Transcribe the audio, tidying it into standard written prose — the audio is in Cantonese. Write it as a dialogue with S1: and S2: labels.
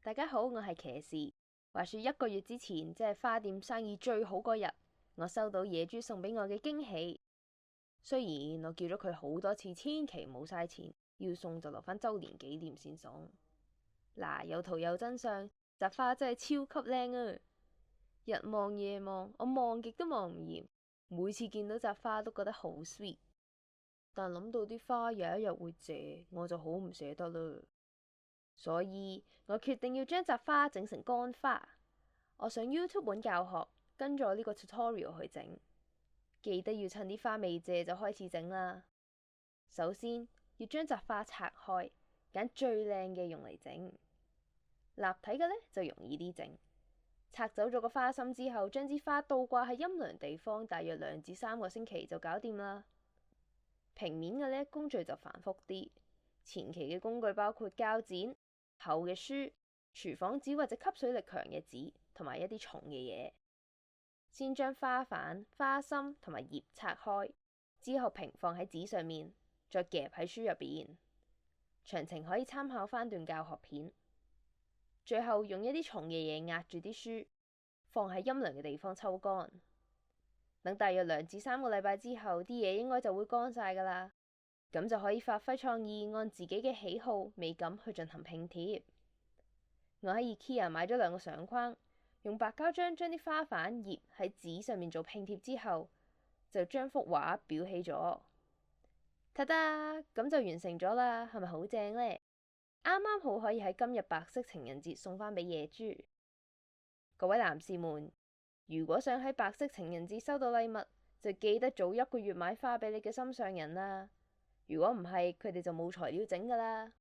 S1: 大家好，我係騎士。話說1個月之前，即係花店生意最好嗰日，我收到野豬送俾我嘅驚喜。雖然我叫咗佢好多次，千祈唔好嘥錢，要送就留返周年紀念先送。嗱，有圖有真相，扎花真係超級靚啊！日望夜望，我望極都望唔厭，每次見到扎花都覺得好 sweet。但諗到啲花有一日會謝，我就好唔捨得啦。所以我決定要將扎花整成乾花。我上 YouTube 揾教學，跟咗呢個 tutorial 去整。記得要趁啲花未謝就開始整啦。首先要將扎花拆開，揀最靚嘅用嚟整。立體嘅呢就容易啲整。拆走咗個花心之後，將支花倒掛喺陰涼地方，大約2至3個星期就搞掂啦。平面嘅呢，工序就繁複啲。前期嘅工具包括膠剪、厚嘅書、廚房紙或者吸水力強嘅紙，同埋一啲重嘅嘢。先將花瓣、花心同埋葉拆開，之後平放喺紙上面，再夾喺書入邊。詳情可以參考翻段教學片。最後用一啲重嘅嘢壓住啲書，放喺陰涼嘅地方抽乾。等大約2至3個禮拜之後，啲嘢應該就會乾晒噶啦。咁就可以發揮創意，按自己嘅喜好、美感去進行拼貼。我喺 IKEA 買咗2個相框，用白膠漿將啲花瓣葉喺紙上面做拼貼之後，就將幅畫裱起咗。ta da，咁就完成咗啦，係咪好正呢？啱啱好可以喺今日白色情人節送返俾野豬。各位男士們，如果想喺白色情人節收到禮物，就記得早1個月買花俾你嘅心上人啦。如果唔係，佢哋就冇材料整噶啦。